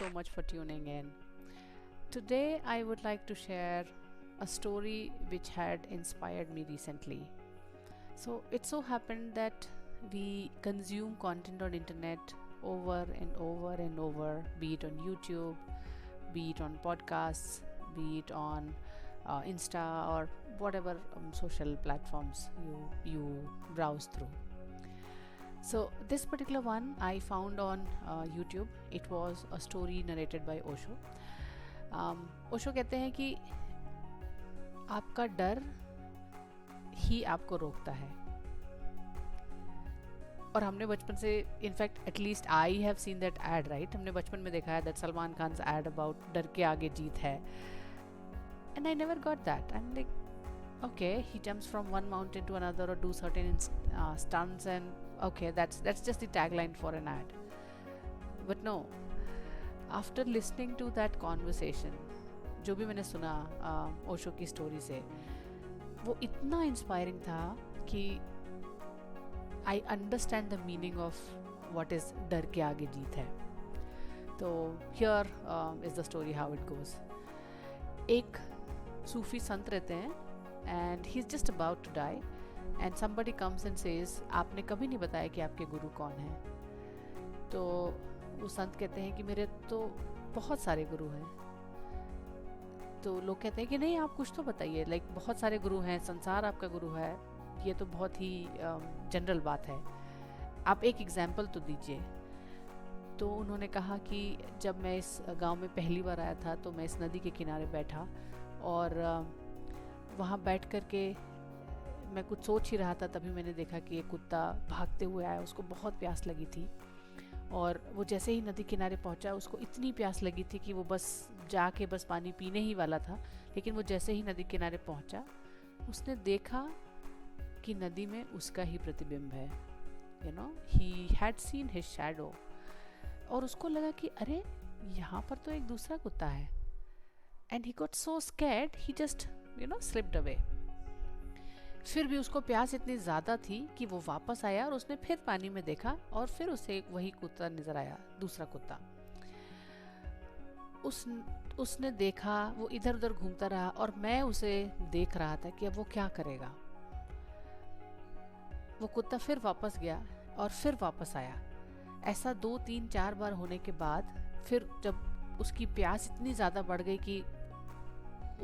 so much for tuning in. Today, I would like to share a story which had inspired me recently. So, it so happened that we consume content on internet over and over and over, be it on YouTube, be it on podcasts, be it on Insta or whatever social platforms you browse through. So this particular one I found on YouTube. It was a story narrated by Osho. Osho कहते हैं कि आपका डर ही आपको रोकता है. और हमने बचपन से in fact at least I have seen that ad right. हमने बचपन में देखा है that Salman Khan ad about डर के आगे जीत है. And I never got that. I am like okay, he jumps from one mountain to another or do certain stunts, and okay, that's just the tagline for an ad. But no, after listening to that conversation, जो भी मैंने सुना ओशो की story से, वो इतना inspiring था कि I understand the meaning of what is डर के आगे जीत है. तो here is the story how it goes. एक सूफी संत रहते हैं and he's just about to die and somebody comes and says आपने कभी नहीं बताया कि आपके गुरु कौन हैं. तो वो संत कहते हैं कि मेरे तो बहुत सारे गुरु हैं. तो लोग कहते हैं कि नहीं, आप कुछ तो बताइए, लाइक बहुत सारे गुरु हैं, संसार आपका गुरु है, ये तो बहुत ही जनरल बात है, आप एक एग्जाम्पल तो दीजिए. तो उन्होंने कहा कि जब मैं इस गांव में पहली बार आया था तो मैं इस नदी के किनारे बैठा और वहाँ बैठ कर के मैं कुछ सोच ही रहा था. तभी मैंने देखा कि एक कुत्ता भागते हुए आया. उसको बहुत प्यास लगी थी और वो जैसे ही नदी किनारे पहुँचा उसको इतनी प्यास लगी थी कि वो बस जाके बस पानी पीने ही वाला था. लेकिन वो जैसे ही नदी किनारे पहुँचा उसने देखा कि नदी में उसका ही प्रतिबिंब है. You know, he had seen his shadow. और उसको लगा कि अरे यहाँ पर तो एक दूसरा कुत्ता है. And he got so scared, he just slipped away. फिर भी उसको प्यास इतनी ज़्यादा थी कि वो वापस आया और उसने फिर पानी में देखा और फिर उसे वही कुत्ता नजर आया, दूसरा कुत्ता. उसने देखा, वो इधर उधर घूमता रहा और मैं उसे देख रहा था कि अब वो क्या करेगा. वो कुत्ता फिर वापस गया और फिर वापस आया. ऐसा 2 3 4 बार होने के बाद फिर जब उसकी प्यास इतनी ज़्यादा बढ़ गई कि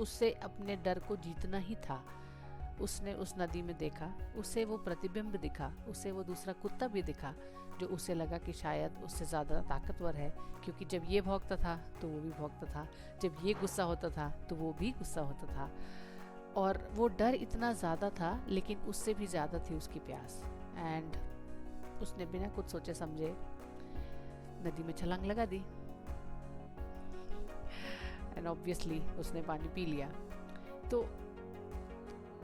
उससे अपने डर को जीतना ही था, उसने उस नदी में देखा, उसे वो प्रतिबिंब दिखा, उसे वो दूसरा कुत्ता भी दिखा जो उसे लगा कि शायद उससे ज़्यादा ताकतवर है, क्योंकि जब ये भौंकता था तो वो भी भौंकता था, जब ये गुस्सा होता था तो वो भी गुस्सा होता था. और वो डर इतना ज़्यादा था लेकिन उससे भी ज़्यादा थी उसकी प्यास. एंड उसने बिना कुछ सोचे समझे नदी में छलांग लगा दी. एंड ऑब्वियसली उसने पानी पी लिया. तो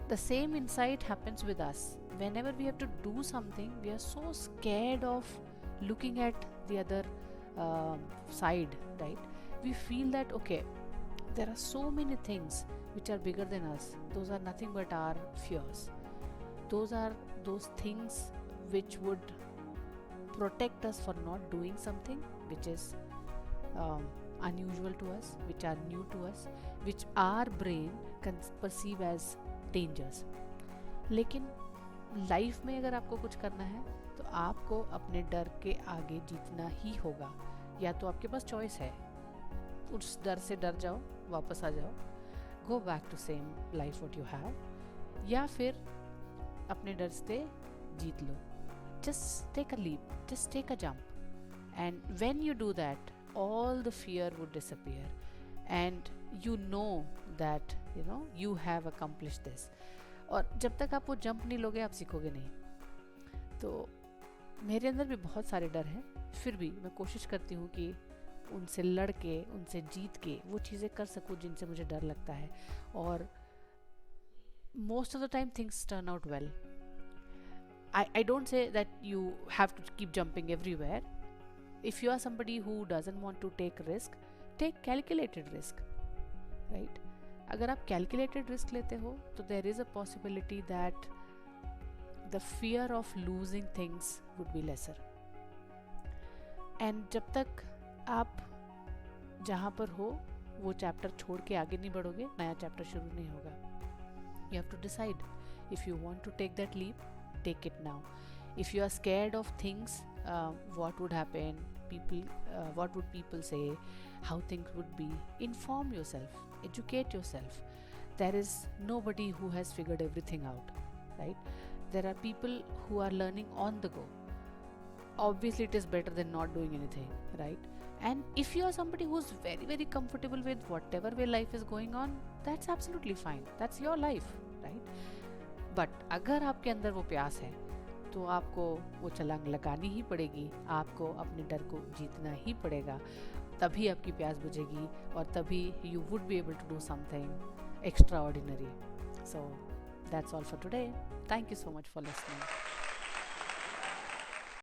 the same insight happens with us. Whenever we have to do something, we are so scared of looking at the other side, right? We feel that okay, there are so many things which are bigger than us. Those are nothing but our fears. Those are those things which would protect us for not doing something which is unusual to us, which are new to us, which our brain can perceive as dangers. लेकिन life में अगर आपको कुछ करना है तो आपको अपने डर के आगे जीतना ही होगा. या तो आपके पास चॉइस है, उस डर से डर जाओ, वापस आ जाओ, go back to same life what you have, या फिर अपने डर से जीत लो. Just take a leap, just take a jump, and when you do that all the fear would disappear and you know that you have accomplished this. और जब तक आप वो जंप नहीं लोगे आप सीखोगे नहीं. तो मेरे अंदर भी बहुत सारे डर हैं, फिर भी मैं कोशिश करती हूँ कि उनसे लड़ के, उनसे जीत के वो चीज़ें कर सकूँ जिनसे मुझे डर लगता है. और most of the time things turn out well. I don't say that you have to keep jumping everywhere. If you are somebody who doesn't want to take risk, take calculated risk, right? अगर आप calculated risk लेते हो तो there is a possibility that the fear of losing things would be lesser. And जब तक आप जहाँ पर हो वो चैप्टर छोड़ के आगे नहीं बढ़ोगे, नया चैप्टर शुरू नहीं होगा. You have to decide if you want to take that leap, take it now. If you are scared of things, what would happen, what would people say, how things would be, inform yourself, educate yourself. There is nobody who has figured everything out, right? There are people who are learning on the go. Obviously it is better than not doing anything, right? And if you are somebody who's very very comfortable with whatever way life is going on, that's absolutely fine, that's your life, right? But अगर आपके अंदर वो प्यास है तो आपको वो छलांग लगानी ही पड़ेगी, आपको अपने डर को जीतना ही पड़ेगा, तभी आपकी प्यास बुझेगी और तभी you would be able to do something extraordinary. So that's all for today. Thank you so much for listening.